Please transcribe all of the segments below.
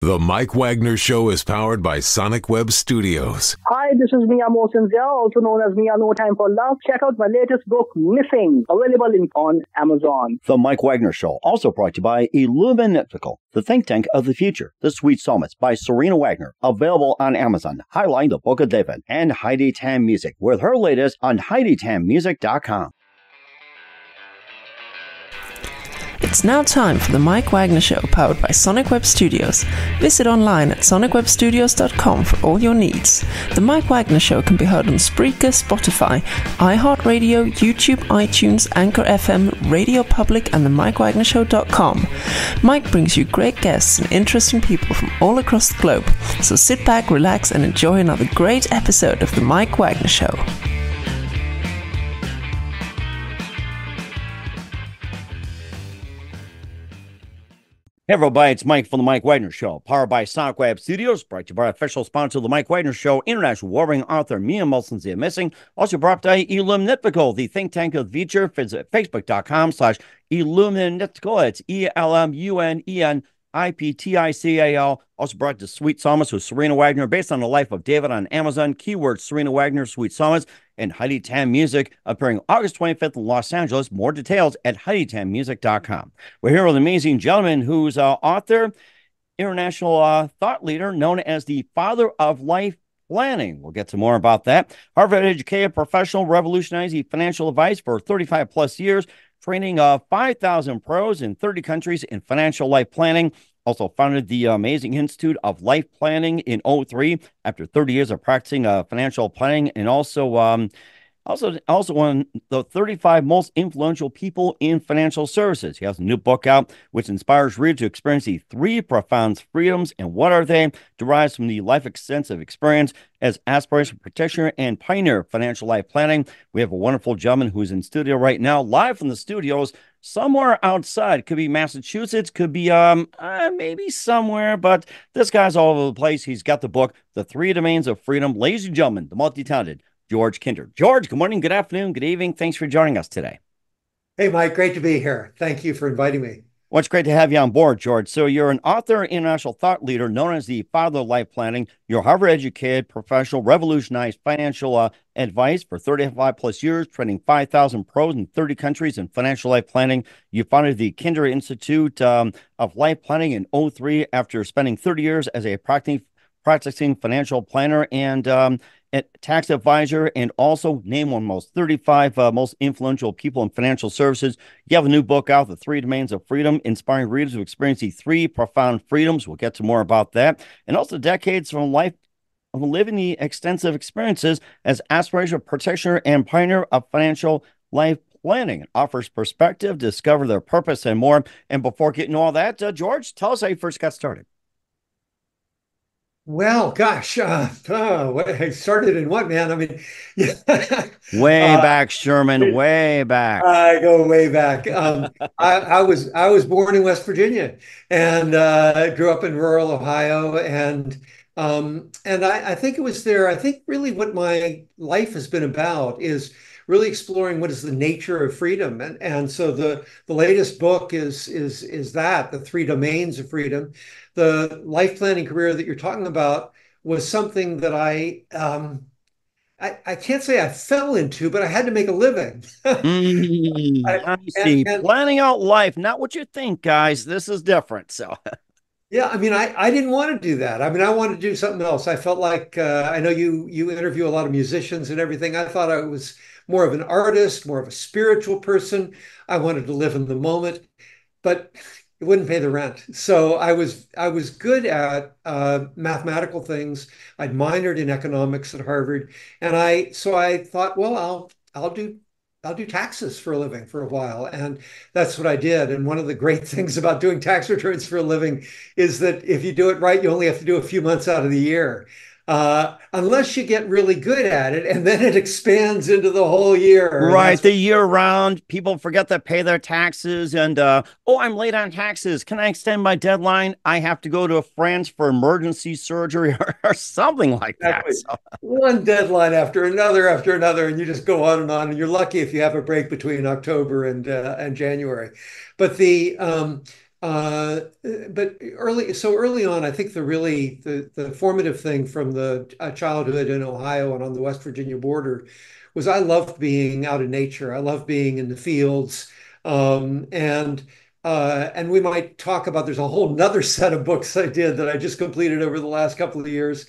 The Mike Wagner Show is powered by Sonic Web Studios. Hi, this is Mia Mosinzia, also known as Mia No Time for Love. Check out my latest book, Missing, available on Amazon. The Mike Wagner Show, also brought to you by Illuminatical, the think tank of the future. The Sweet Psalmist by Serena Wagner, available on Amazon. Highlighting the Book of David. And Heidi Tam Music, with her latest on HeidiTamMusic.com. It's now time for the Mike Wagner Show, powered by Sonic Web Studios. Visit online at sonicwebstudios.com for all your needs. The Mike Wagner Show can be heard on Spreaker, Spotify, iHeartradio, YouTube, iTunes, Anchor FM, Radio Public, and the mikewagnershow.com. Mike brings you great guests and interesting people from all across the globe. So sit back, relax, and enjoy another great episode of the Mike Wagner Show. Hey everybody, it's Mike from the Mike Wagner Show, powered by Sonic Web Studios, brought to you by official sponsor of the Mike Wagner Show, international warring author Mia Mosinzia Missing, also brought by Illuminatical, the think tank of the future. Visit facebook.com/Illuminatical. It's ELMUNENIPTICAL. Also brought to Sweet Psalmist with Serena Wagner, based on the life of David on Amazon. Keyword Serena Wagner, Sweet Psalmist, and Heidi Tam Music, appearing August 25th in Los Angeles. More details at HeidiTamMusic.com. We're here with an amazing gentleman who's author, international thought leader, known as the father of life planning. We'll get to more about that. Harvard-educated professional, revolutionizing financial advice for 35 plus years, training 5,000 pros in 30 countries in financial life planning. Also founded the amazing Institute of Life Planning in 2003 after 30 years of practicing financial planning, and also one of the 35 most influential people in financial services. He has a new book out which inspires readers to experience the three profound freedoms. And what are they? Derives from the life extensive experience as aspirational practitioner and pioneer of financial life planning. We have a wonderful gentleman who's in studio right now, live from the studios somewhere outside. Could be Massachusetts, could be maybe somewhere, but this guy's all over the place. He's got the book, The Three Domains of Freedom. Ladies and gentlemen, the multi-talented George Kinder. George, good morning, good afternoon, good evening. Thanks for joining us today. Hey, Mike, great to be here. Thank you for inviting me. Well, it's great to have you on board, George. So you're an author, international thought leader, known as the father of life planning. You're Harvard-educated professional, revolutionized financial advice for 35 plus years, training 5,000 pros in 30 countries in financial life planning. You founded the thekinderinstitute of life planning in 2003 after spending 30 years as a practicing financial planner and tax advisor, and also named one of the most 35 most influential people in financial services. You have a new book out, The Three Domains of Freedom, inspiring readers to experience the three profound freedoms. We'll get to more about that. And also decades from life of living the extensive experiences as aspirational practitioner and pioneer of financial life planning. It offers perspective, discover their purpose, and more. And before getting all that, George, tell us how you first got started. Well, gosh, I started in what, man? I mean, yeah. Way back, Sherman, way back. I go way back. I was born in West Virginia and grew up in rural Ohio, and I think it was there. I think really what my life has been about is really exploring what is the nature of freedom, and so the latest book is that The Three Domains of Freedom. The life planning career that you're talking about was something that I can't say I fell into, but I had to make a living. I see. Planning out life, not what you think, guys. This is different. So. Yeah, I mean, I didn't want to do that. I mean, I wanted to do something else. I felt like I know you interview a lot of musicians and everything. I thought I was more of an artist, more of a spiritual person. I wanted to live in the moment, but it wouldn't pay the rent. So I was good at mathematical things. I'd minored in economics at Harvard, and so I thought, well, I'll do taxes for a living for a while. And that's what I did. And one of the great things about doing tax returns for a living is that if you do it right, you only have to do a few months out of the year. Unless you get really good at it, and then it expands into the whole year. Right, the year round, people forget to pay their taxes, and I'm late on taxes. Can I extend my deadline? I have to go to France for emergency surgery or something like Exactly. that. So. One deadline after another, and you just go on, and you're lucky if you have a break between October and January. But But early on, I think the formative thing from the childhood in Ohio and on the West Virginia border was I loved being out in nature. I loved being in the fields. And we might talk about, there's a whole nother set of books I did that I just completed over the last couple of years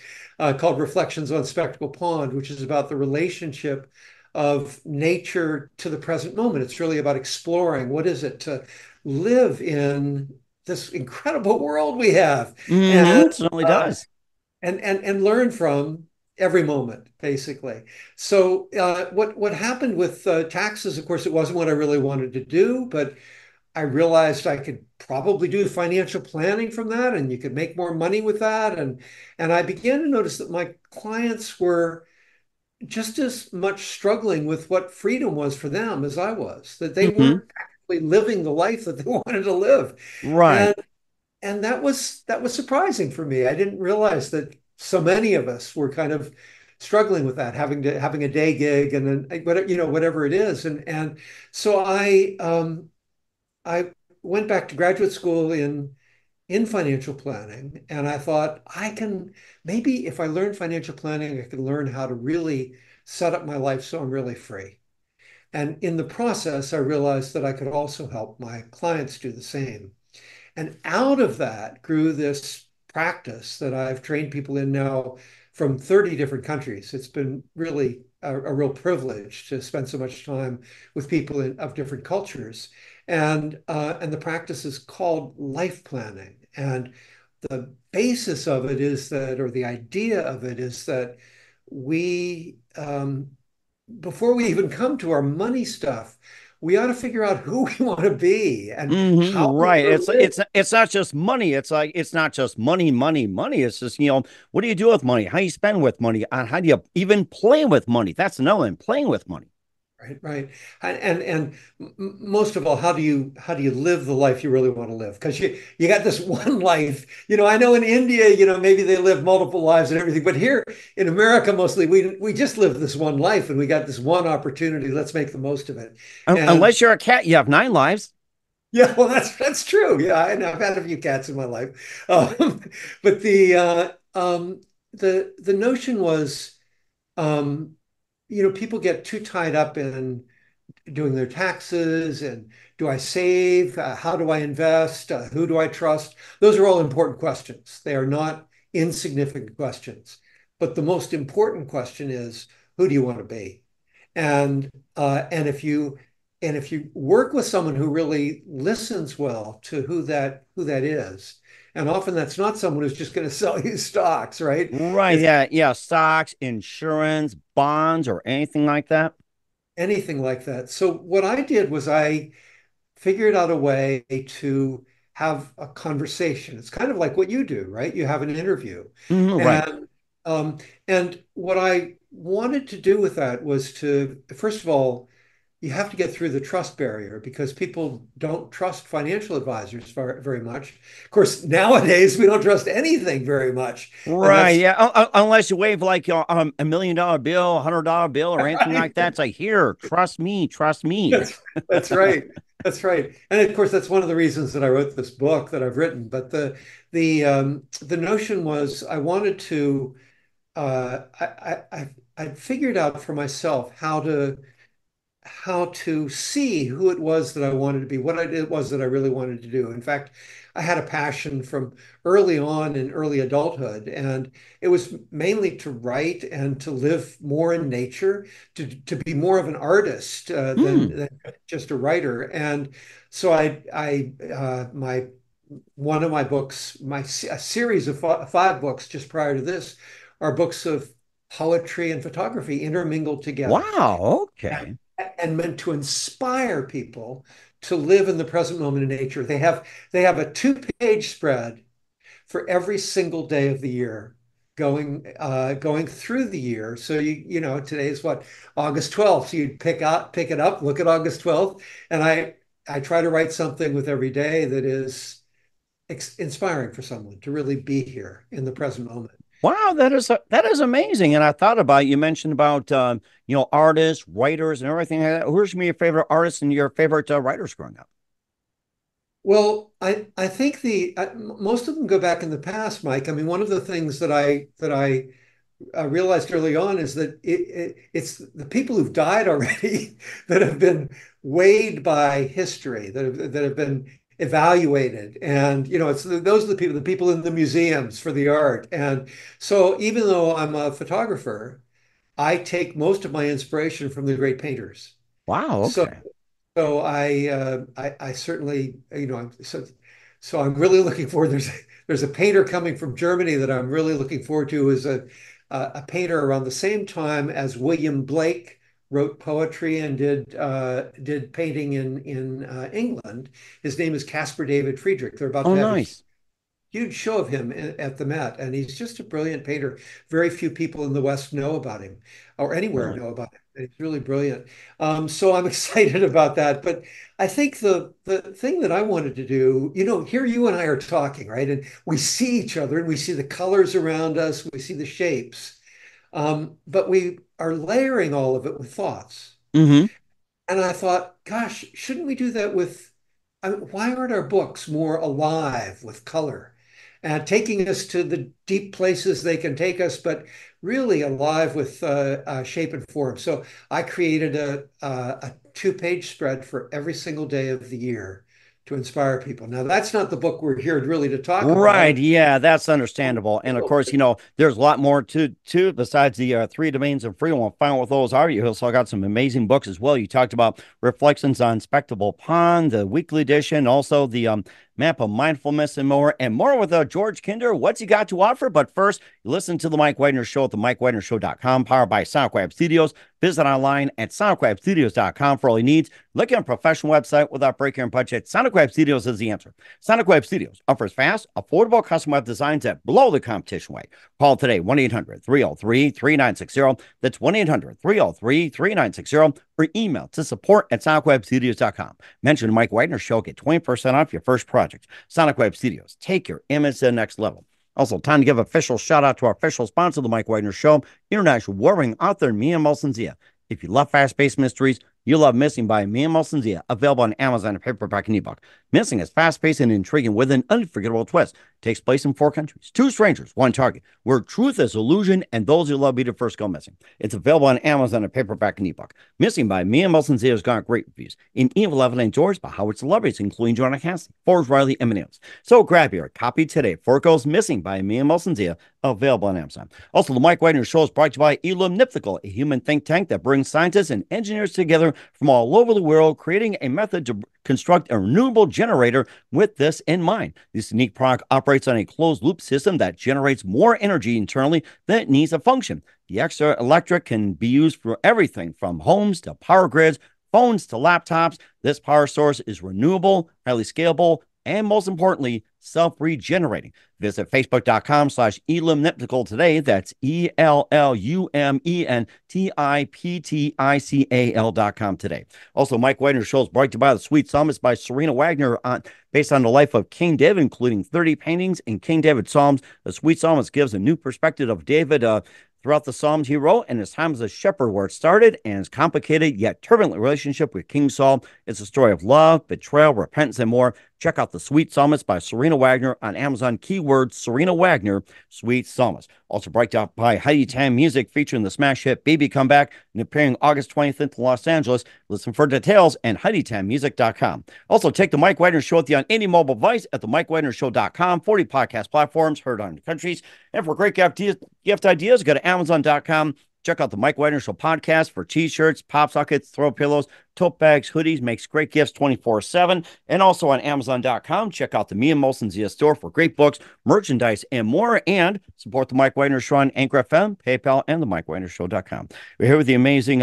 called Reflections on Spectacle Pond, which is about the relationship of nature to the present moment. It's really about exploring what is it to live in this incredible world we have, and It certainly does. and learn from every moment, basically. So what happened with taxes, of course, it wasn't what I really wanted to do, but I realized I could probably do financial planning from that, and you could make more money with that. And I began to notice that my clients were just as much struggling with what freedom was for them as I was, that they Hmm. weren't actually living the life that they wanted to live. Right. And and that was surprising for me. I didn't realize that so many of us were kind of struggling with that, having a day gig and then whatever it is. And so I went back to graduate school in financial planning, and I thought I can maybe if I learn financial planning, I can learn how to really set up my life so I'm really free. And in the process, I realized that I could also help my clients do the same. And out of that grew this practice that I've trained people in now from 30 different countries. It's been really a real privilege to spend so much time with people of different cultures. And the practice is called life planning. And the basis of it is that, or the idea of it is that we, before we even come to our money stuff, we ought to figure out who we want to be and how we Right. want to live. It's not just money. It's like it's not just money, money, money. It's just, what do you do with money? How you spend with money? And how do you even play with money? That's another one, playing with money. Right, right. And most of all, how do you live the life you really want to live? Because you got this one life. I know in India, maybe they live multiple lives and everything, but here in America, mostly we just live this one life and we got this one opportunity. Let's make the most of it. And Unless you're a cat, you have 9 lives. yeah, well, that's true. Yeah, I've had a few cats in my life. But the notion was, um, people get too tied up in doing their taxes and do I save? How do I invest? Who do I trust? Those are all important questions. They are not insignificant questions. But the most important question is, who do you want to be? And if you work with someone who really listens well to who that is, and often that's not someone who's just going to sell you stocks, right? Right. It's Yeah. Yeah. Stocks, insurance, bonds, or anything like that. anything like that. So what I did was I figured out a way to have a conversation. It's kind of like what you do, right? You have an interview. Right. And and what I wanted to do with that was to, first of all, you have to get through the trust barrier because people don't trust financial advisors very much. Of course, nowadays we don't trust anything very much. And Right. that's Yeah. Unless you wave like $1 million bill, $100 bill, or anything like that. It's like, here, trust me, trust me. That's right. That's right. And of course, that's one of the reasons that I wrote this book that I've written. But the notion was I wanted to I figured out for myself how to see who it was that I wanted to be, what it was that I really wanted to do. In fact, I had a passion from early on in early adulthood, and it was mainly to write and to live more in nature, to be more of an artist Hmm. than just a writer. And so my one of my books, a series of five books just prior to this, are books of poetry and photography intermingled together Wow. Okay. and meant to inspire people to live in the present moment in nature. They have a two-page spread for every single day of the year going through the year. So today is what, August 12th. So you pick it up, look at August 12th, and I try to write something with every day that is inspiring for someone to really be here in the present moment. Wow, that is amazing. And I thought about you mentioned about artists, writers, and everything like that. Who's some of your favorite artists and your favorite writers growing up? Well, I think most of them go back in the past, Mike. I mean, one of the things that I realized early on is that it's the people who've died already that have been weighed by history, that have been evaluated, and it's those are the people in the museums for the art. And so, even though I'm a photographer, I take most of my inspiration from the great painters. Wow. So Okay. I certainly, so I'm really looking forward. There's a painter coming from Germany that I'm really looking forward to, is a painter around the same time as William Blake wrote poetry and did painting in England. His name is Caspar David Friedrich. They're about Oh, to have a nice. huge show of him at the Met, and he's just a brilliant painter. Very few people in the West know about him, or anywhere Really? know about him. And he's really brilliant. So I'm excited about that. But I think the thing that I wanted to do, here you and I are talking, right? And we see each other and we see the colors around us, we see the shapes, but we are layering all of it with thoughts. Mm-hmm. And I thought, gosh, shouldn't we do that with, I mean, why aren't our books more alive with color and taking us to the deep places they can take us, but really alive with shape and form? So I created a two-page spread for every single day of the year to inspire people. Now, that's not the book we're here really to talk Right. about. Yeah, that's understandable. And of course, there's a lot more to besides the three domains of freedom. We'll find out what those are. You also got some amazing books as well. You talked about Reflections on Spectable Pond, the weekly edition, also the map of mindfulness and more with George Kinder. What's he got to offer? But first, you listen to the Mike Wagner Show at the mikewagnershow.com, powered by SoundCloud Studios. Visit online at soundcloudstudios.com for all your needs. Look at a professional website without breaking your budget. SoundCloud Studios is the answer. Sonic Web Studios offers fast, affordable custom web designs that blow the competition away. Call today, 1-800-303-3960. That's 1-800-303-3960. Or email to support@sonicwebstudios.com. Mention the Mike Wagner Show. Get 20% off your first project. Sonic Web Studios. Take your image to the next level. Also, time to give official shout out to our official sponsor of the Mike Wagner Show, international warring author Mia Molson-Zia. If you love fast-paced mysteries, you love Missing by Mia Molson-Zia, available on Amazon and paperback and ebook. Missing is fast-paced and intriguing with an unforgettable twist. Takes place in 4 countries, 2 strangers, 1 target, where truth is illusion and those who love be the first go missing. It's available on Amazon and paperback and ebook. Missing by Mia Molson-Zia has got great reviews in Evil, Evan, and George by Howard celebrities, including Joanna Cassidy, Forbes, Riley, and Nails. So grab your copy today. 4 Goes Missing by Mia Molson-Zia, available on Amazon. Also, the Mike Wagner Show is brought to you by Illumniptical, a human think tank that brings scientists and engineers together from all over the world, creating a method to construct a renewable generator with this in mind. This unique product operates on a closed loop system that generates more energy internally than it needs to function. The extra electric can be used for everything from homes to power grids, phones to laptops. This power source is renewable, highly scalable, and most importantly, self-regenerating. Visit facebook.com/illumniptical today. That's ELLUMENTIPTICAL.com today. Also, Mike Wagner Show is brought to you by The Sweet Psalmist by Serena Wagner, based on the life of King David, including 30 paintings in King David Psalms. The Sweet Psalmist gives a new perspective of David throughout the Psalms he wrote and his time as a shepherd, where it started, and his complicated yet turbulent relationship with King Saul. It's a story of love, betrayal, repentance, and more. Check out The Sweet Psalmist by Serena Wagner on Amazon. Keyword Serena Wagner, Sweet Psalmist. Also brought out by Heidi Tam Music, featuring the smash hit Baby Comeback and appearing August 25th in Los Angeles. Listen for details at HeidiTamMusic.com. Also, take the Mike Wagner Show with you on any mobile device at the MikeWagnerShow.com. 40 podcast platforms heard on countries. And for great gift ideas, go to Amazon.com. Check out the Mike Wagner Show podcast for t-shirts, pop sockets, throw pillows, tote bags, hoodies, makes great gifts 24/7. And also on Amazon.com, check out the Mia Molson-Zia store for great books, merchandise, and more. And support the Mike Wagner Show on Anchor FM, PayPal, and the MikeWagnerShow.com. We're here with the amazing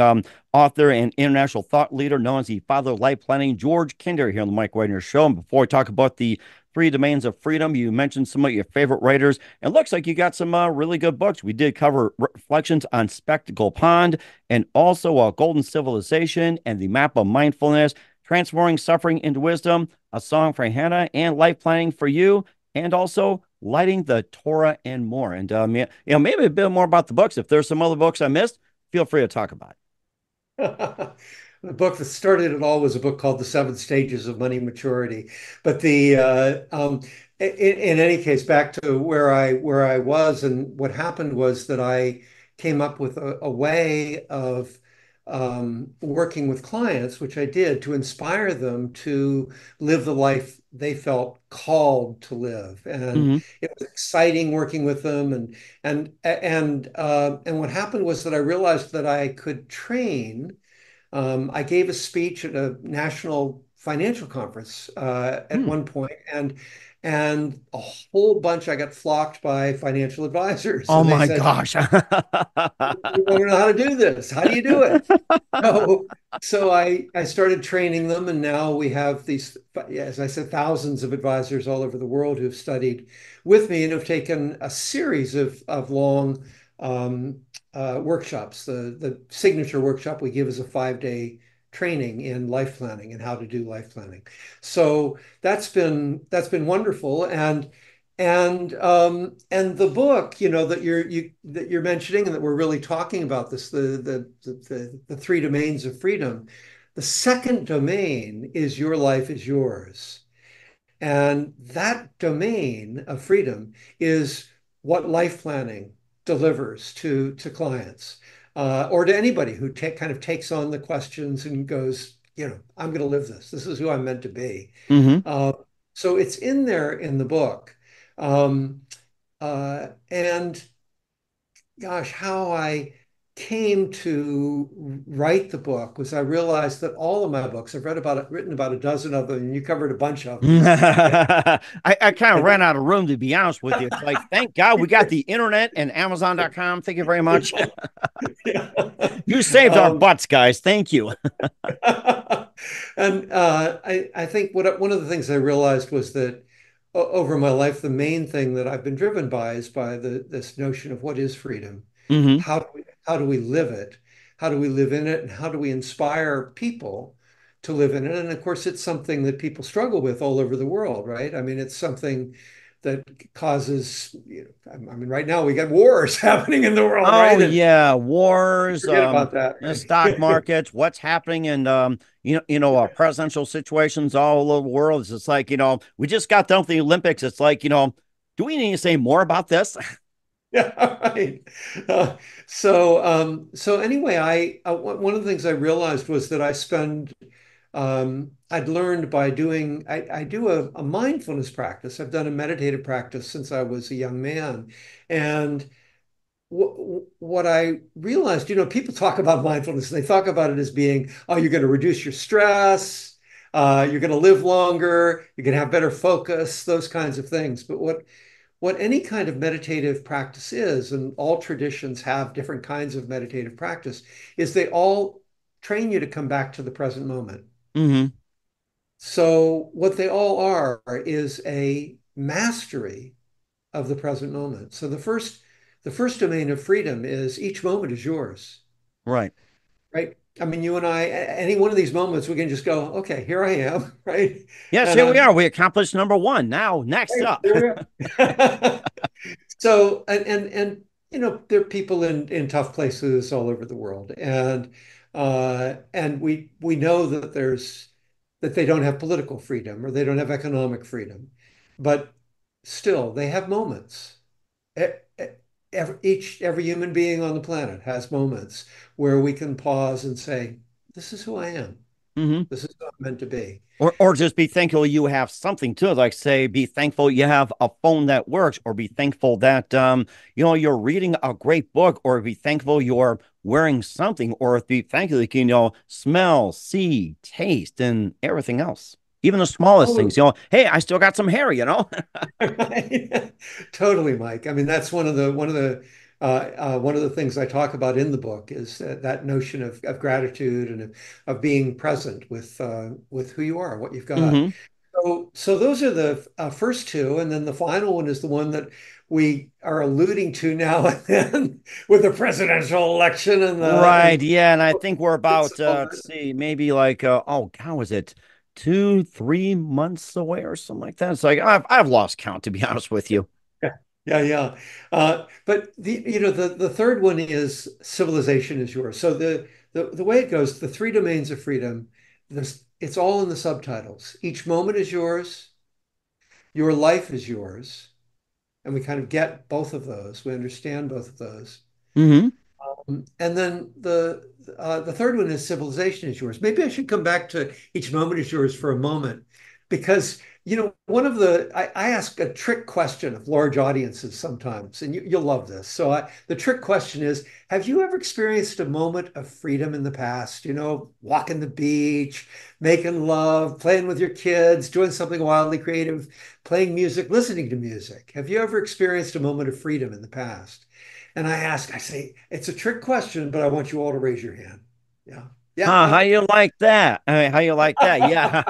author and international thought leader known as the father of life planning, George Kinder, here on the Mike Wagner Show. And before we talk about the 3 domains of freedom, you mentioned some of your favorite writers. It looks like you got some really good books. We did cover Reflections on Spectacle Pond, and also Golden Civilization and the Map of Mindfulness, Transforming Suffering into Wisdom, A Song for Hannah, and Life Planning for You, and also Lighting the Torah and more. And maybe a bit more about the books. If there's some other books I missed, feel free to talk about it. the book that started it all was a book called The Seven Stages of Money Maturity. But in any case, back to where I was, and what happened was that I came up with a way of working with clients, which I did, to inspire them to live the life they felt called to live. And Hmm. it was exciting working with them. And what happened was that I realized that I could train. I gave a speech at a national financial conference at one point, and a whole bunch I got flocked by financial advisors, Oh and they my said, gosh. "We want to know how to do this. How do you do it?" So I started training them, and now we have these, as I said, thousands of advisors all over the world who've studied with me and have taken a series of long um, workshops. The signature workshop we give is a 5-day training in life planning and how to do life planning. So that's been wonderful. And the book, that you're mentioning and that we're really talking about this, the three domains of freedom. The second domain is your life is yours. And that domain of freedom is what life planning delivers to clients, or to anybody who kind of takes on the questions and goes, I'm going to live this. This is who I'm meant to be. Hmm. Uh, so it's in there in the book. Um, and gosh, how I came to write the book was I realized that all of my books, I've written about a dozen of them, and you covered a bunch of them. I kind of And, ran out of room, to be honest with you. It's like, thank God we got the internet and Amazon.com. Thank you very much. yeah. You saved our Um, butts, guys. Thank you. and I think one of the things I realized was that over my life, the main thing that I've been driven by is by this notion of what is freedom. Hmm. How do we live it? How do we live in it? And how do we inspire people to live in it? And of course, it's something that people struggle with all over the world, right? I mean, it's something that causes, I mean, right now we got wars happening in the world, Oh right? And yeah, wars, forget about that, the stock right? markets, what's happening in presidential situations all over the world. It's just like, we just got done with the Olympics. It's like, do we need to say more about this? Yeah, right. Uh, so anyway, one of the things I realized was that I'd learned by doing, I do a mindfulness practice. I've done a meditative practice since I was a young man. And what I realized, people talk about mindfulness, and they talk about it as being, oh, you're going to reduce your stress, you're going to live longer, you're going to have better focus, those kinds of things. But what any kind of meditative practice is, and all traditions have different kinds of meditative practice, is they all train you to come back to the present moment. Hmm. So what they all are is a mastery of the present moment. So the first domain of freedom is each moment is yours, Right. right? I mean, you and I, any one of these moments, we can just go, okay, here I am, right? Yes, And here we are. We accomplished number one. Now, next right, up. there we are. So, and there are people in tough places all over the world, and we know that they don't have political freedom or they don't have economic freedom, but still they have moments. E- e- every human being on the planet has moments where we can pause and say, "This is who I am. Hmm. This is who I'm meant to be." Or just be thankful you have something to it. Like say, be thankful you have a phone that works, or be thankful that you're reading a great book, or be thankful you're wearing something, or be thankful you can, smell, see, taste, and everything else. Even the smallest Oh, things, hey, I still got some hair. right. Totally, Mike. I mean, that's one of the things I talk about in the book is that notion of gratitude and of being present with who you are, what you've got. Hmm. So those are the first two, and then the final one is the one that we are alluding to now and then with the presidential election and the Right. and Yeah. And I think we're it's about, let's see, maybe like, oh, how was it? 2, 3 months away or something like that. It's like I've lost count, to be honest with you. Yeah, yeah. But the third one is civilization is yours. So the way it goes, the three domains of freedom, it's all in the subtitles. Each moment is yours, your life is yours, and we kind of get both of those. We understand both of those. Hmm. And then the third one is civilization is yours. Maybe I should come back to each moment is yours for a moment, because one of I ask a trick question of large audiences sometimes, and you'll love this. So the trick question is, have you ever experienced a moment of freedom in the past? Walking the beach, making love, playing with your kids, doing something wildly creative, playing music, listening to music. Have you ever experienced a moment of freedom in the past? And I say, it's a trick question, but I want you all to raise your hand. Yeah. Yeah, Huh, how no. you like that? I mean, how you like that? Yeah.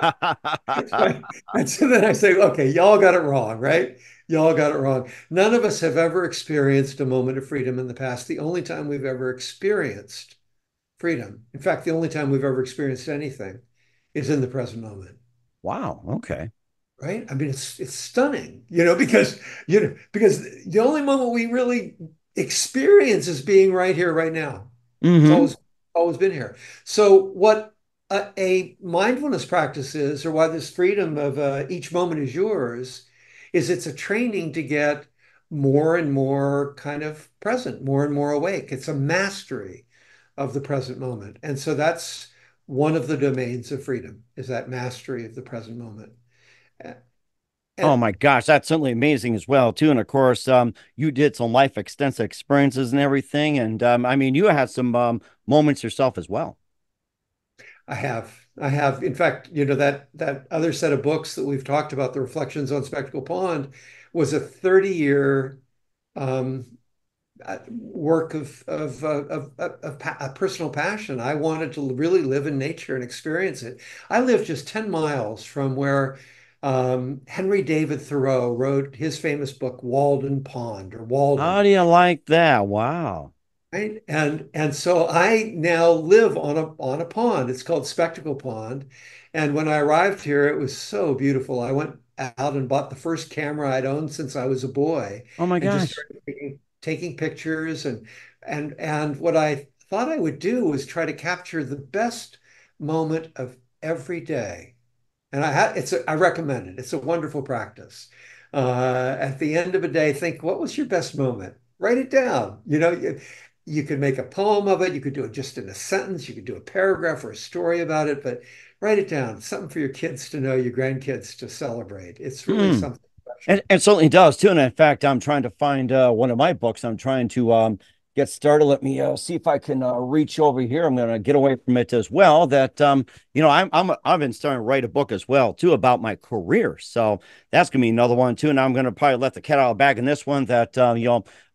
Right. And so then I say, okay, y'all got it wrong, right? Y'all got it wrong. None of us have ever experienced a moment of freedom in the past. The only time we've ever experienced freedom, in fact, the only time we've ever experienced anything is in the present moment. Wow. Okay. Right? I mean, it's stunning, because the only moment we really experience is being right here, right now. It's Hmm. always been here. So what a mindfulness practice is, or why this freedom of each moment is yours, is it's a training to get more and more kind of present, more and more awake. It's a mastery of the present moment. And so that's one of the domains of freedom, is that mastery of the present moment. Oh And my gosh, that's certainly amazing as well too. And of course, you did some life extensive experiences and everything. And I mean, you had some moments yourself as well. I have. In fact, that other set of books that we've talked about, the Reflections on Spectacle Pond, was a 30-year um, work of personal passion. I wanted to really live in nature and experience it. I live just 10 miles from where Henry David Thoreau wrote his famous book, Walden Pond, or How Walden. do you like that? Wow. Right. And so I now live on a pond. It's called Spectacle Pond. And when I arrived here, it was so beautiful. I went out and bought the first camera I'd owned since I was a boy, Oh my and just gosh. started taking pictures. And what I thought I would do was try to capture the best moment of every day. And I recommend it. It's a wonderful practice. At the end of a day, think, what was your best moment? Write it down. You could make a poem of it. You could do it just in a sentence. You could do a paragraph or a story about it, but write it down. Something for your kids to know, your grandkids to celebrate. It's really Mm. something And special. it certainly does too. And in fact, I'm trying to find one of my books. I'm trying to get started. Let me see if I can reach over here. I'm going to get away from it as well. That I've been starting to write a book as well too about my career. So that's going to be another one too. And I'm going to probably let the cat out of the bag in this one. That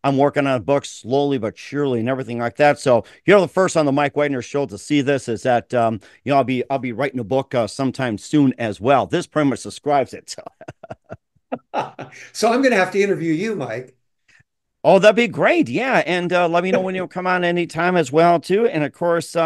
I'm working on a book slowly but surely and everything like that. So you're the first on the Mike Wagner show to see this. Is that I'll be writing a book sometime soon as well. This pretty much describes it. So. So I'm going to have to interview you, Mike. Oh, that'd be great. Yeah. And let me know when you come on anytime as well, too. And of course,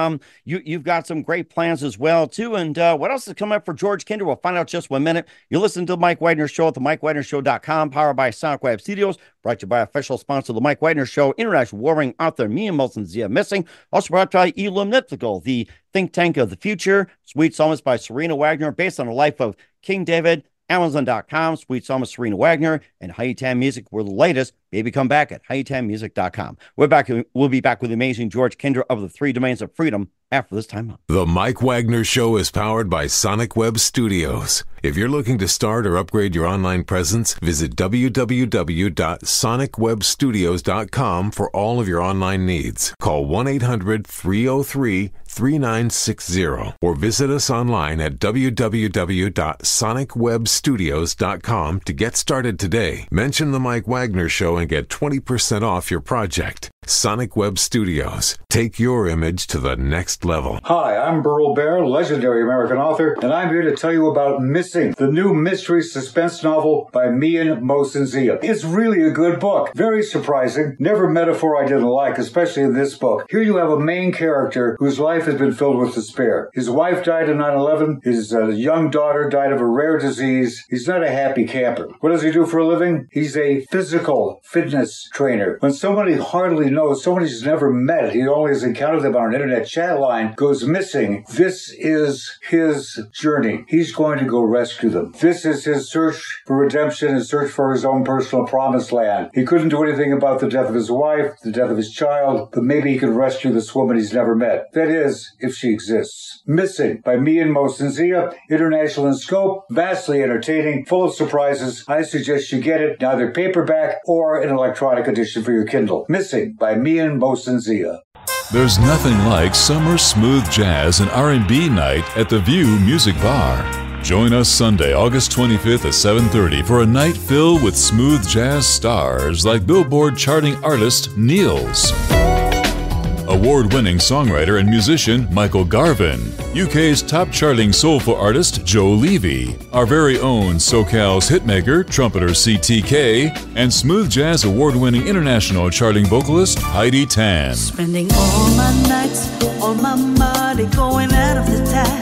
you've got some great plans as well, too. And what else is coming up for George Kinder? We'll find out just 1 minute. You're listening to the Mike Wagner Show at the mikewagnershow.com, powered by Sonic Web Studios, brought to you by official sponsor of the Mike Wagner Show, international warring author Mia Milton Zia Missing. Also brought to you by Mythical, the think tank of the future. Sweet Psalmist by Serena Wagner, based on the life of King David. Amazon.com, Sweet Psalmist Serena Wagner, and Hayatan Music were the latest. Maybe come back at hayatanmusic.com. We'll be back with the amazing George Kinder of the Three Domains of Freedom after this time up. The Mike Wagner Show is powered by Sonic Web Studios. If you're looking to start or upgrade your online presence, visit www.sonicwebstudios.com for all of your online needs. Call 1-800-303-3960 or visit us online at www.sonicwebstudios.com to get started today. Mention the Mike Wagner Show and get 20% off your project. Sonic Web Studios. Take your image to the next level. Hi, I'm Burl Barer, legendary American author, and I'm here to tell you about Missing, the new mystery suspense novel by Mian Mosensia. It's really a good book. Very surprising. Never metaphor I didn't like, especially in this book. Here you have a main character whose life has been filled with despair. His wife died in 9/11. His young daughter died of a rare disease. He's not a happy camper. What does he do for a living? He's a physical fitness trainer. When somebody hardly knows, somebody he's never met, he only has encountered them on an internet chat line, goes missing, this is his journey. He's going to go rescue them. This is his search for redemption, his search for his own personal promised land. He couldn't do anything about the death of his wife, the death of his child, but maybe he could rescue this woman he's never met. That is, if she exists. Missing by Mian Mosensia, international in scope, vastly entertaining, full of surprises. I suggest you get it, neither paperback or an electronic edition for your Kindle. Missing by Mian Mosensia. There's nothing like summer smooth jazz and R&B night at the View Music Bar. Join us Sunday, August 25th at 7:30 for a night filled with smooth jazz stars like Billboard charting artist Niels, award-winning songwriter and musician Michael Garvin, UK's top charting soulful artist Joe Levy, our very own SoCal's hitmaker, trumpeter CTK, and smooth jazz award-winning international charting vocalist Heidi Tan. Spending all my nights, all my money going out of the town.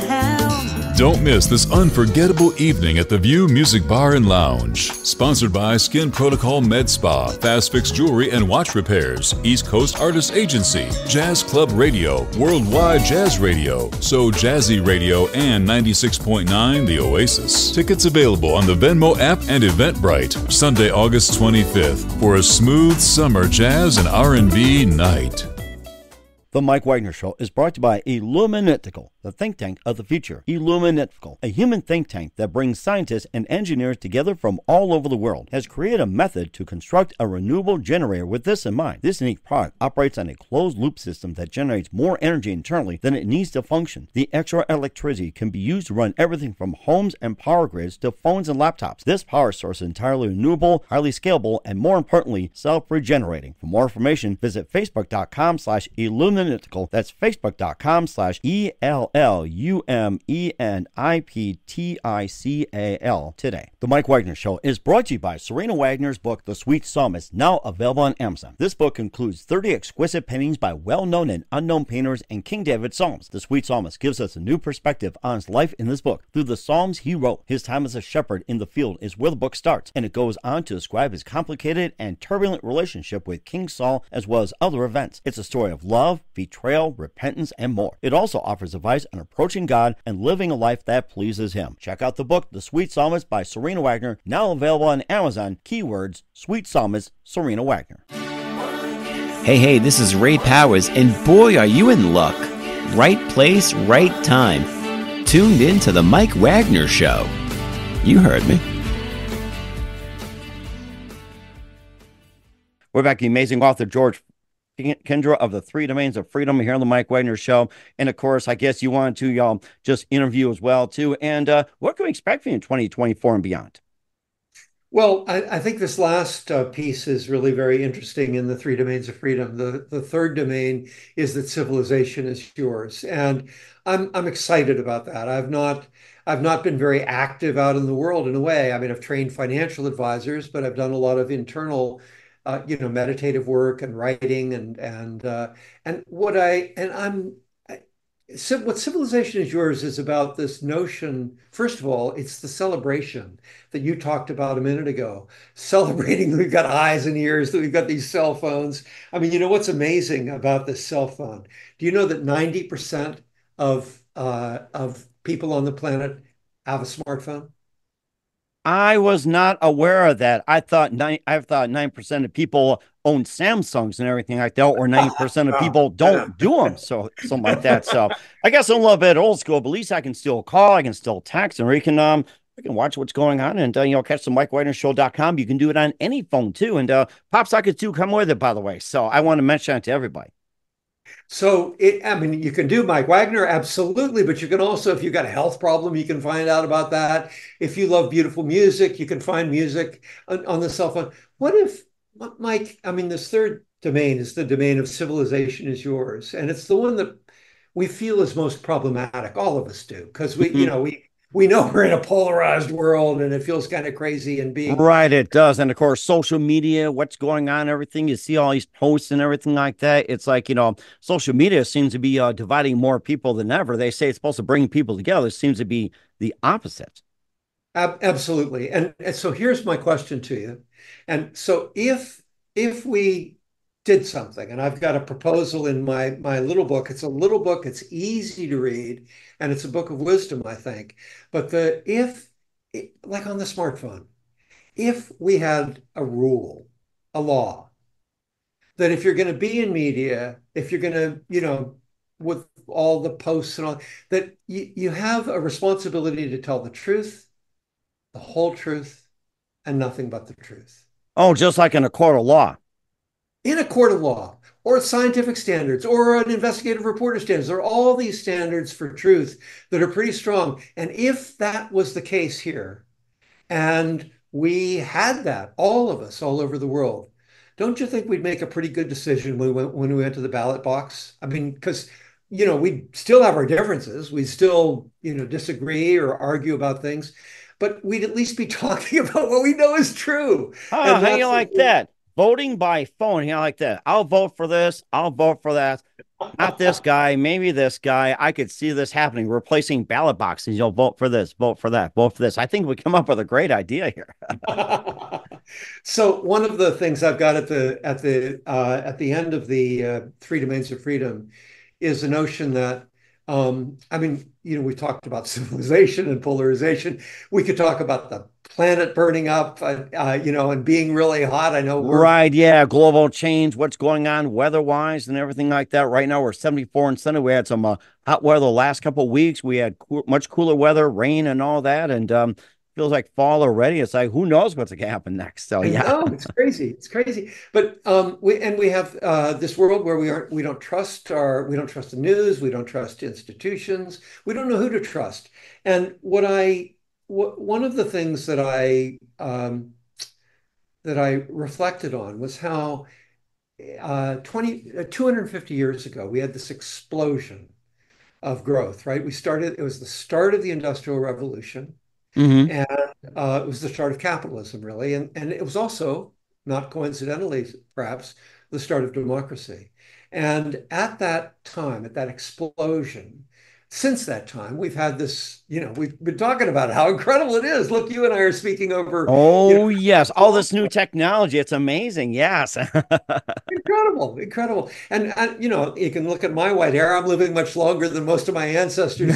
Don't miss this unforgettable evening at the View Music Bar and Lounge. Sponsored by Skin Protocol Med Spa, Fast Fix Jewelry and Watch Repairs, East Coast Artist Agency, Jazz Club Radio, Worldwide Jazz Radio, So Jazzy Radio, and 96.9 The Oasis. Tickets available on the Venmo app and Eventbrite. Sunday, August 25th for a smooth summer jazz and R&B night. The Mike Wagner Show is brought to you by Illuminatical, the think tank of the future. Illuminatical, a human think tank that brings scientists and engineers together from all over the world, has created a method to construct a renewable generator with this in mind. This unique product operates on a closed-loop system that generates more energy internally than it needs to function. The extra electricity can be used to run everything from homes and power grids to phones and laptops. This power source is entirely renewable, highly scalable, and more importantly, self-regenerating. For more information, visit facebook.com/illuminatical. That's facebook.com/ELLUMENIPTICAL today. The Mike Wagner Show is brought to you by Serena Wagner's book, The Sweet Psalmist, now available on Amazon. This book includes 30 exquisite paintings by well-known and unknown painters and King David Psalms. The Sweet Psalmist gives us a new perspective on his life in this book through the Psalms he wrote. His time as a shepherd in the field is where the book starts, and it goes on to describe his complicated and turbulent relationship with King Saul as well as other events. It's a story of love, betrayal, repentance, and more. It also offers advice on approaching God and living a life that pleases Him. Check out the book, The Sweet Psalmist by Serena Wagner, now available on Amazon. Keywords, Sweet Psalmist, Serena Wagner. Hey, this is Ray Powers, and boy, are you in luck. Right place, right time. Tuned in to the Mike Wagner Show. You heard me. We're back. The amazing author Georgekinder of the Three Domains of Freedom here on the Mike Wagner Show. And of course, I guess you wanted to y'all just interview as well too. And what can we expect from you in 2024 and beyond? Well, I think this last piece is really very interesting in the Three Domains of Freedom. The third domain is that civilization is yours, and I'm excited about that. I've not been very active out in the world in a way. I mean, I've trained financial advisors, but I've done a lot of internal meditative work and writing what civilization is yours is about this notion. First of all, it's the celebration that you talked about a minute ago, celebrating that we've got eyes and ears, that we've got these cell phones. I mean, you know what's amazing about this cell phone? Do you know that 90% of people on the planet have a smartphone? I was not aware of that. I thought 9% of people own Samsungs and everything like that, or 90% of people don't do them. So something like that. So I guess I'm a little bit old school, but at least I can still call, I can still text, and we can watch what's going on and catch the mikewagnershow.com. You can do it on any phone too. And pop sockets do come with it, by the way. So I want to mention that to everybody. So you can do Mike Wagner, absolutely, but you can also, if you've got a health problem, you can find out about that. If you love beautiful music, you can find music on the cell phone. What if, Mike, this third domain is the domain of civilization is yours. And it's the one that we feel is most problematic. All of us do, because we know we're in a polarized world and it feels kind of crazy and being right. It does. And of course, social media, what's going on, everything, you see all these posts and everything like that. It's like, social media seems to be dividing more people than ever. They say it's supposed to bring people together. It seems to be the opposite. Absolutely. And so here's my question to you. And so if we did something, and I've got a proposal in my little book. It's a little book, it's easy to read, and it's a book of wisdom, I think. But like on the smartphone, if we had a rule, a law, that if you're going to be in media, if you're going to, with all the posts and all, that you have a responsibility to tell the truth, the whole truth, and nothing but the truth. Oh, just like in a court of law. In a court of law, or scientific standards, or an investigative reporter standards. There are all these standards for truth that are pretty strong. And if that was the case here, and we had that, all of us, all over the world, don't you think we'd make a pretty good decision when we went to the ballot box? I mean, because, we still have our differences. We still, disagree or argue about things, but we'd at least be talking about what we know is true. Oh, how you like that? Voting by phone, like that. I'll vote for this. I'll vote for that. Not this guy, maybe this guy. I could see this happening. Replacing ballot boxes. You'll vote for this, vote for that, vote for this. I think we come up with a great idea here. So one of the things I've got at the end of the Three Domains of Freedom is the notion that we talked about civilization and polarization. We could talk about the planet burning up, and being really hot. I know. Right. Yeah. Global change, what's going on weather-wise and everything like that. Right now, we're 74 and sunny. We had some hot weather the last couple of weeks. We had much cooler weather, rain and all that. And feels like fall already. It's like, who knows what's going to happen next? So, yeah. No, it's crazy. It's crazy. But we have this world where we don't trust the news. We don't trust institutions. We don't know who to trust. And one of the things that I reflected on was how 250 years ago, we had this explosion of growth, right? It was the start of the Industrial Revolution. Mm-hmm. And it was the start of capitalism, really. And it was also, not coincidentally, perhaps, the start of democracy. And at that time, at that explosion, since that time, we've had this, we've been talking about how incredible it is. Look, you and I are speaking over. Oh, yes. All this new technology. It's amazing. Yes. Incredible. And, you can look at my white hair. I'm living much longer than most of my ancestors.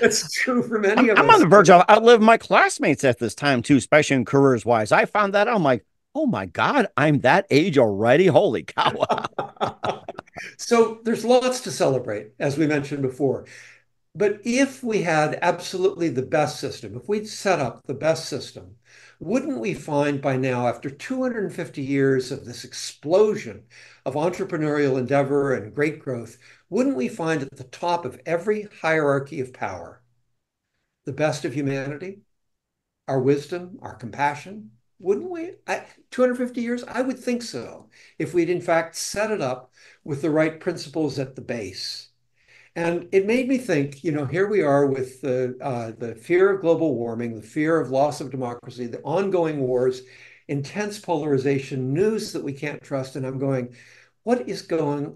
It's true for many of us. I'm on the verge of outliving my classmates at this time, too, especially in careers wise. I found that out. I'm like, oh, my God, I'm that age already. Holy cow. So there's lots to celebrate, as we mentioned before. But if we had absolutely the best system, if we'd set up the best system, wouldn't we find by now, after 250 years of this explosion of entrepreneurial endeavor and great growth, wouldn't we find at the top of every hierarchy of power the best of humanity, our wisdom, our compassion? Wouldn't we? 250 years? I would think so, if we'd in fact set it up with the right principles at the base. And it made me think, here we are with the fear of global warming, the fear of loss of democracy, the ongoing wars, intense polarization, news that we can't trust. And I'm going, what is going on?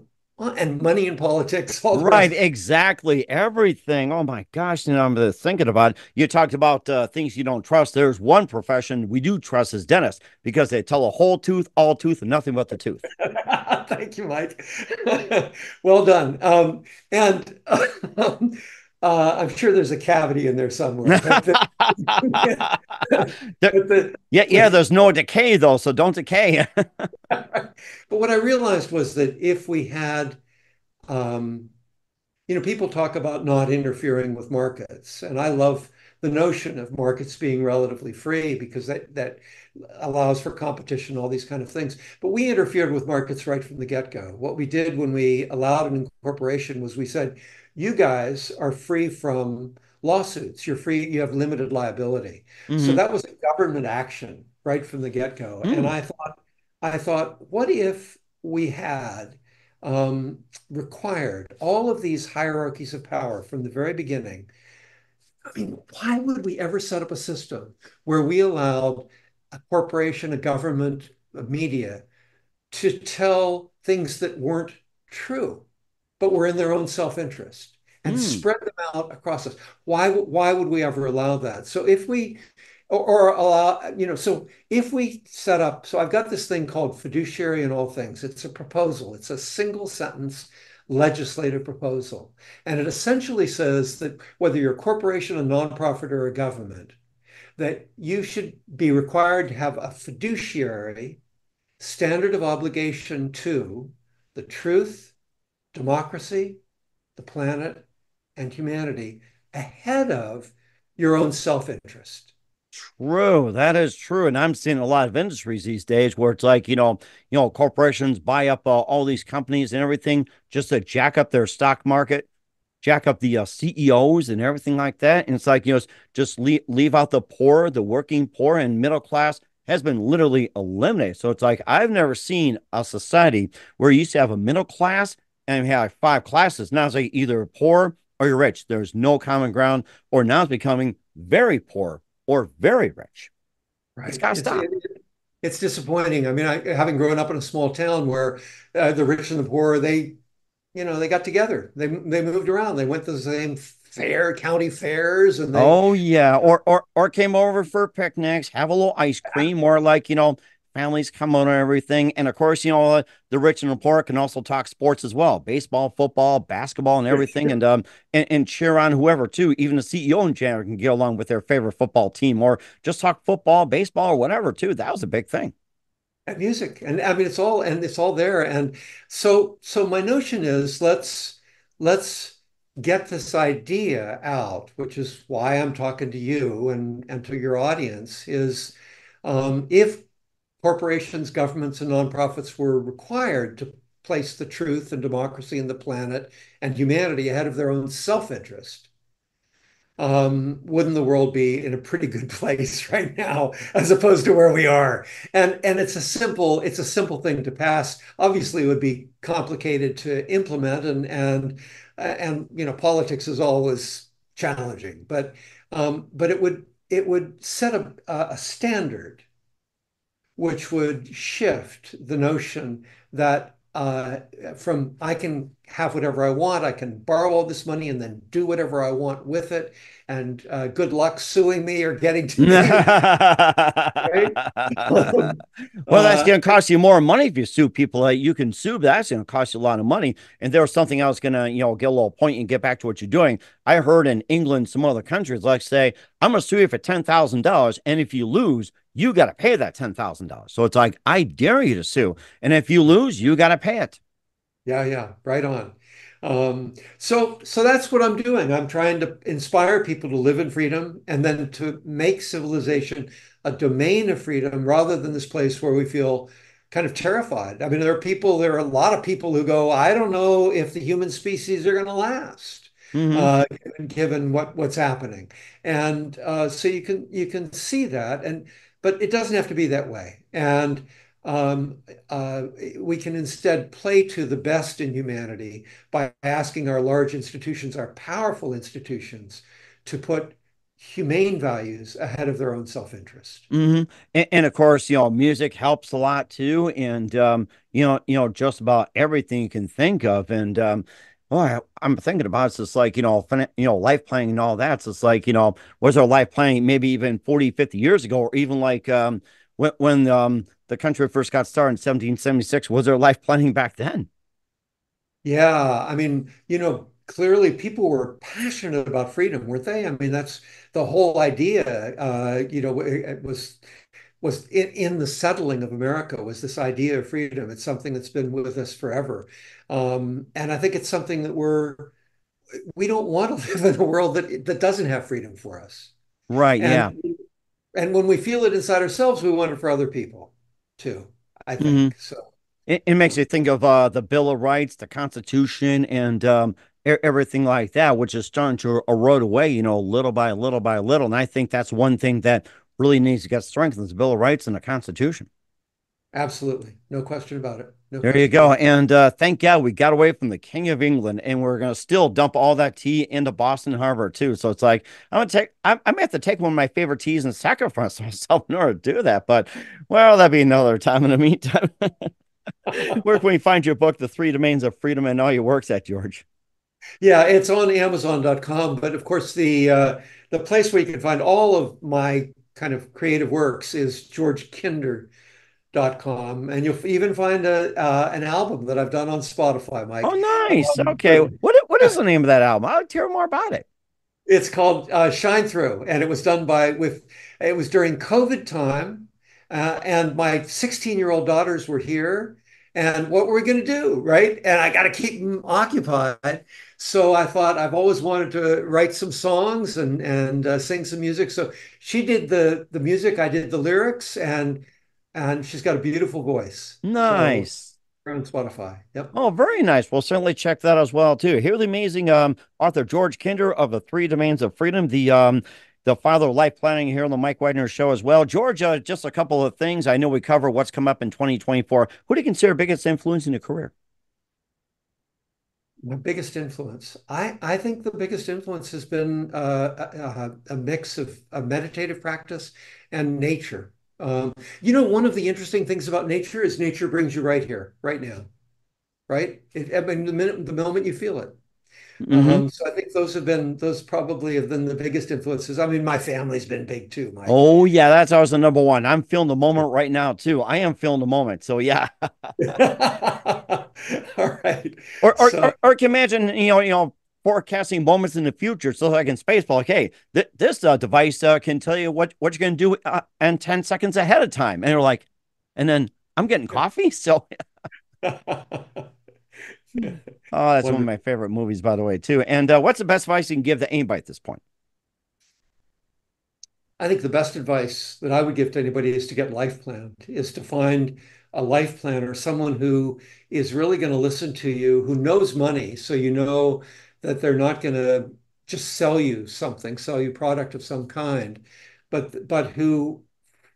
And money in politics. All right, exactly. Everything. Oh, my gosh. I'm thinking about it. You talked about things you don't trust. There's one profession we do trust is dentists, because they tell a whole tooth, all tooth, and nothing but the tooth. Thank you, Mike. Well done. I'm sure there's a cavity in there somewhere. There's no decay, though, so don't decay. But what I realized was that if we had, people talk about not interfering with markets, and I love the notion of markets being relatively free, because that allows for competition, all these kind of things. But we interfered with markets right from the get-go. What we did when we allowed an incorporation was we said, you guys are free from lawsuits. You're free. You have limited liability. Mm-hmm. So that was a government action right from the get-go. Mm. And I thought, I thought, what if we had required all of these hierarchies of power from the very beginning? I mean, why would we ever set up a system where we allowed a corporation, a government, a media to tell things that weren't true, but were in their own self-interest and Hmm. spread them out across us? Why would we ever allow that? So if we or allow, so if we set up, so I've got this thing called fiduciary in all things. It's a proposal. It's a single sentence legislative proposal. And it essentially says that whether you're a corporation, a nonprofit, or a government, that you should be required to have a fiduciary standard of obligation to the truth, democracy, the planet, and humanity ahead of your own self-interest. True, that is true, and I'm seeing a lot of industries these days where it's like corporations buy up all these companies and everything just to jack up their stock market, jack up the CEOs and everything like that. And it's like just leave out the poor, the working poor, and middle class has been literally eliminated. So it's like I've never seen a society where you used to have a middle class and you have five classes. Now it's like either poor or you're rich. There's no common ground, or now it's becoming very poor or very rich. It's Right. got to stop. It's disappointing. I mean, having grown up in a small town where the rich and the poor, they got together. They moved around. They went to the same county fairs, and they Oh yeah, or came over for picnics, have a little ice cream, or like families come on and everything. And of course, the rich and the poor can also talk sports as well, baseball, football, basketball, and everything, and cheer on whoever too. Even the CEO and janitor can get along with their favorite football team, or just talk football, baseball, or whatever too. That was a big thing. and music, and I mean, it's all there. And so my notion is let's get this idea out, which is why I'm talking to you and to your audience, is if corporations, governments, and nonprofits were required to place the truth and democracy and the planet and humanity ahead of their own self-interest, wouldn't the world be in a pretty good place right now as opposed to where we are? And it's a simple thing to pass. Obviously, it would be complicated to implement, and politics is always challenging, but it would set a standard which would shift the notion that from I can have whatever I want, I can borrow all this money and then do whatever I want with it, and good luck suing me or getting to Well, me. Right? that's Uh, going to cost you more money if you sue people that you can sue, but that's going to cost you a lot of money. And there was something else going to, get a little point and get back to what you're doing. I heard in England, some other countries like say, I'm going to sue you for $10,000. And if you lose, you got to pay that $10,000. So it's like, I dare you to sue. And if you lose, you got to pay it. yeah, right on. So that's what I'm doing. I'm trying to inspire people to live in freedom and then to make civilization a domain of freedom rather than this place where we feel kind of terrified. I mean, there are a lot of people who go, I don't know if the human species are going to last, Hmm. given what's happening. And so you can see that, but it doesn't have to be that way. And um, uh, we can instead play to the best in humanity by asking our large institutions, our powerful institutions, to put humane values ahead of their own self-interest. Hmm. And of course, music helps a lot too. And, just about everything you can think of. And, I'm thinking about it's just like, life planning and all that. So it's like, was our life planning maybe even 40, 50 years ago, or even like, when the country first got started in 1776, was there life planning back then? Yeah, I mean, clearly people were passionate about freedom, weren't they? I mean, that's the whole idea. It was in the settling of America was this idea of freedom. It's something that's been with us forever, and I think it's something that we don't want to live in a world that doesn't have freedom for us. Right. Yeah. And and when we feel it inside ourselves, we want it for other people too, I Hmm. think. So. It makes you think of the Bill of Rights, the Constitution, and everything like that, which is starting to erode away, little by little by little. And I think that's one thing that really needs to get strengthened: is the Bill of Rights and the Constitution. Absolutely. No question about it. No There you question go. about it. And thank God we got away from the King of England, and we're going to still dump all that tea into Boston Harbor too. So it's like I'm gonna have to take one of my favorite teas and sacrifice myself in order to do that. But well, that'd be another time. In the meantime, where can we find your book, The Three Domains of Freedom, and all your works at, George? Yeah, it's on Amazon.com, but of course the place where you can find all of my kind of creative works is georgekinder.com, and you'll even find an album that I've done on Spotify, Mike. Oh, nice. Okay. But What is the name of that album? I'll hear more about it. it's called Shine Through, and it was done it was during COVID time, and my 16-year-old daughters were here, and what were we going to do, right? And I got to keep them occupied. So I thought I've always wanted to write some songs and sing some music. So she did the music, I did the lyrics, and she's got a beautiful voice. So Nice. we're on Spotify. Yep. Oh, very nice. We'll certainly check that as well too. Hear the amazing author George Kinder of The Three Domains of Freedom, the father of life planning here on the Mike Wagner Show as well. George, just a couple of things. I know we cover what's come up in 2024. Who do you consider biggest influence in your career? My biggest influence. I think the biggest influence has been a mix of a meditative practice and nature. One of the interesting things about nature is nature brings you right here, right now, right? I mean, the moment you feel it. Mm-hmm. So I think those probably have been the biggest influences. I mean, my family's been big too, Mike. Oh, yeah, that's always the number one. I'm feeling the moment right now, too. I am feeling the moment. So, yeah. All right. Or can you imagine, forecasting moments in the future. So, like in space, like, hey, this device can tell you what you're going to do in 10 seconds ahead of time. And you're like, and then I'm getting coffee. So, oh, that's one of my favorite movies, by the way, too. And what's the best advice you can give to anybody at this point? I think the best advice that I would give to anybody is to get life planned, is to find a life planner, someone who is really going to listen to you, who knows money, so you know that they're not going to just sell you something, sell you product of some kind, but who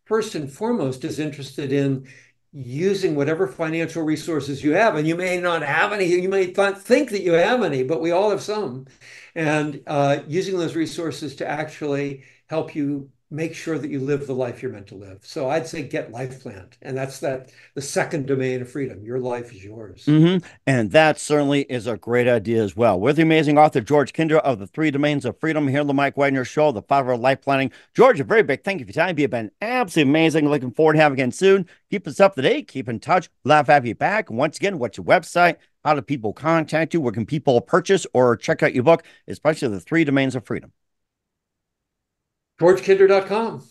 first and foremost is interested in using whatever financial resources you have. And you may not have any, you may not think that you have any, but we all have some. And using those resources to actually help you make sure that you live the life you're meant to live. So I'd say get life planned. And that's the second domain of freedom. Your life is yours. Mm-hmm. And that certainly is a great idea as well. With the amazing author, George Kinder of The Three Domains of Freedom, here on the Mike Wagner Show, the father of life planning. George, a very big thank you for your time. You've been absolutely amazing. Looking forward to having you again soon. Keep us up to date. Keep in touch. Love to have you back. And once again, what's your website? How do people contact you? Where can people purchase or check out your book, especially The Three Domains of Freedom? georgekinder.com.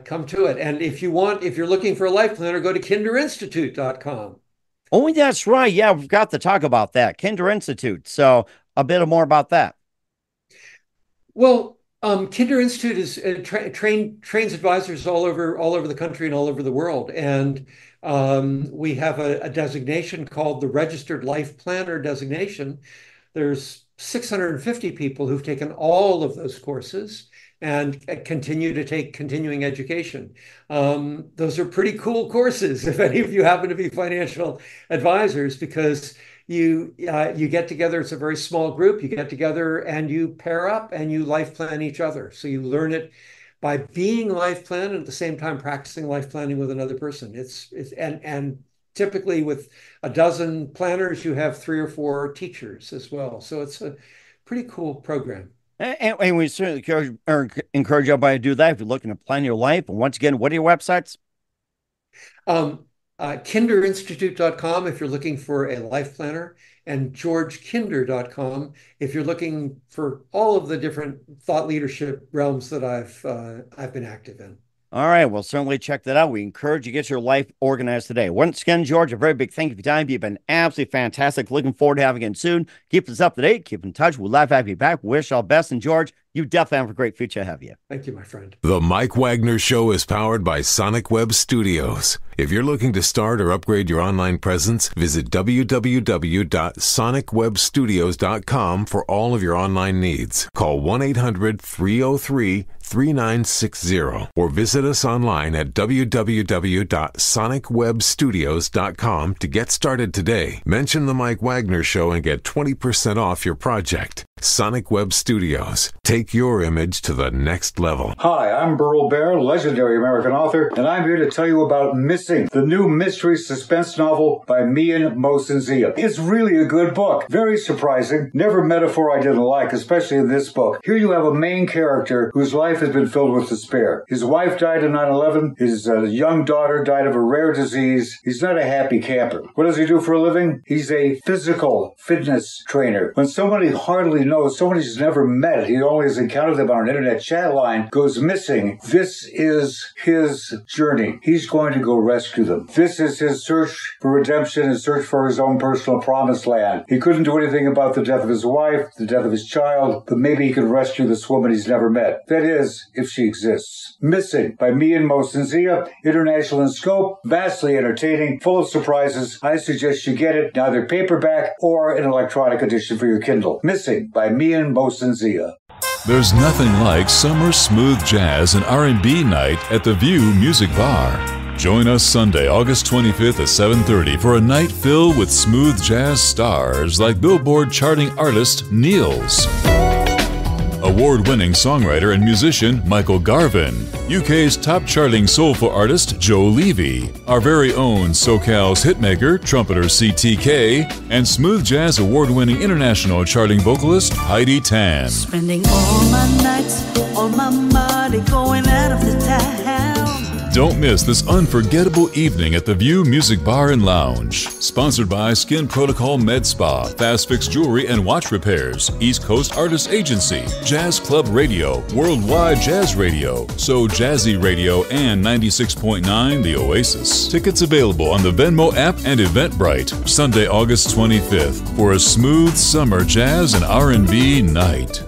Come to it. And if you're looking for a life planner, go to kinderinstitute.com. Oh, that's right. Yeah, we've got to talk about that. Kinder Institute. So a bit more about that. Well, Kinder Institute is trains advisors all over the country and all over the world. And we have a designation called the Registered Life Planner designation. There's 650 people who've taken all of those courses and continue to take continuing education. Those are pretty cool courses if any of you happen to be financial advisors, because you get together. It's a very small group. You get together and you pair up and you life plan each other. So you learn it by being life planned and at the same time practicing life planning with another person. And typically with a dozen planners, you have 3 or 4 teachers as well. So it's a pretty cool program. And we certainly encourage everybody to do that if you're looking to plan your life. And once again, what are your websites? Kinderinstitute.com if you're looking for a life planner, and georgekinder.com if you're looking for all of the different thought leadership realms that I've been active in. All right, we'll certainly check that out. We encourage you to get your life organized today. Once again, George, a very big thank you for your time. You've been absolutely fantastic. Looking forward to having you again soon. Keep us up to date. Keep in touch. We'd love to have you back. Wish all best. And George, you definitely have a great future ahead of you. Thank you, my friend. The Mike Wagner Show is powered by Sonic Web Studios. If you're looking to start or upgrade your online presence, visit www.sonicwebstudios.com for all of your online needs. Call 1-800-303-3888. 3960 or visit us online at www.sonicwebstudios.com to get started today. Mention the Mike Wagner Show and get 20% off your project. Sonic Web Studios. Take your image to the next level. Hi, I'm Burl Barer, legendary American author, and I'm here to tell you about Missing, the new mystery suspense novel by Mian Mosensia. It's really a good book. Very surprising. Never a metaphor I didn't like, especially in this book. Here you have a main character whose life has been filled with despair. His wife died in 9/11. His young daughter died of a rare disease. He's not a happy camper. What does he do for a living? He's a physical fitness trainer. When somebody hardly knows, someone he's never met, he only has encountered them on an internet chat line, goes missing, this is his journey. He's going to go rescue them. This is his search for redemption, his search for his own personal promised land. He couldn't do anything about the death of his wife, the death of his child, but maybe he could rescue this woman he's never met. That is, if she exists. Missing by Mian Mosensia, international in scope, vastly entertaining, full of surprises. I suggest you get it, neither paperback or an electronic edition for your Kindle. Missing by Mian Mosensia. There's nothing like summer smooth jazz and R&B night at the View Music Bar. Join us Sunday, August 25th at 7:30 for a night filled with smooth jazz stars like Billboard charting artist Niels, award-winning songwriter and musician Michael Garvin, UK's top charting soulful artist Joe Levy, our very own SoCal's hitmaker, trumpeter CTK, and smooth jazz award-winning international charting vocalist Heidi Tan. Spending all my nights, all my money going out of the town. Don't miss this unforgettable evening at the View Music Bar and Lounge. Sponsored by Skin Protocol Med Spa, Fast Fix Jewelry and Watch Repairs, East Coast Artist Agency, Jazz Club Radio, Worldwide Jazz Radio, So Jazzy Radio, and 96.9 The Oasis. Tickets available on the Venmo app and Eventbrite. Sunday, August 25th for a smooth summer jazz and R&B night.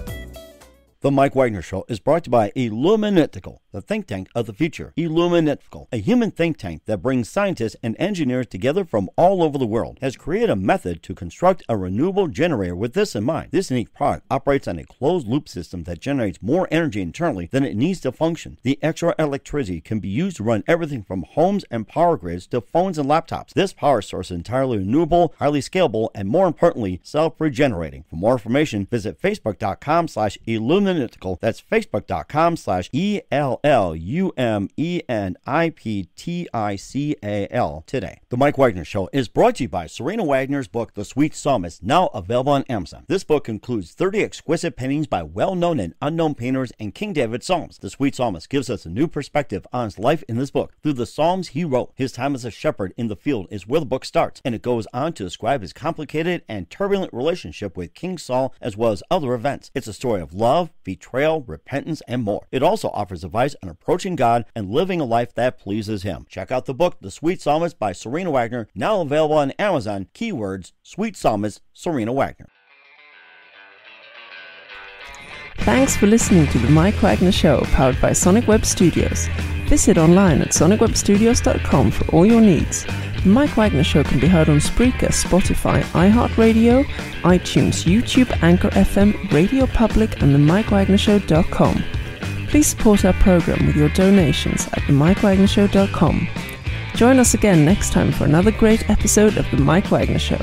The Mike Wagner Show is brought to you by Illuminatical, the think tank of the future. Illuminatical, a human think tank that brings scientists and engineers together from all over the world, has created a method to construct a renewable generator with this in mind. This unique product operates on a closed-loop system that generates more energy internally than it needs to function. The extra electricity can be used to run everything from homes and power grids to phones and laptops. This power source is entirely renewable, highly scalable, and more importantly, self-regenerating. For more information, visit facebook.com/Illuminatical. That's facebook.com/ELLUMENIPTICAL today. The Mike Wagner Show is brought to you by Serena Wagner's book, The Sweet Psalmist, now available on Amazon. This book includes 30 exquisite paintings by well-known and unknown painters and King David Psalms. The Sweet Psalmist gives us a new perspective on his life in this book. Through the Psalms he wrote, his time as a shepherd in the field is where the book starts, and it goes on to describe his complicated and turbulent relationship with King Saul as well as other events. It's a story of love, betrayal, repentance, and more. It also offers advice on approaching God and living a life that pleases Him. Check out the book, The Sweet Psalmist by Serena Wagner, now available on Amazon. Keywords, Sweet Psalmist, Serena Wagner. Thanks for listening to the Mike Wagner Show, powered by Sonic Web Studios. Visit online at sonicwebstudios.com for all your needs. The Mike Wagner Show can be heard on Spreaker, Spotify, iHeartradio, iTunes, YouTube, Anchor FM, Radio Public, and themikewagnershow.com. Please support our program with your donations at themikewagnershow.com. Join us again next time for another great episode of The Mike Wagner Show.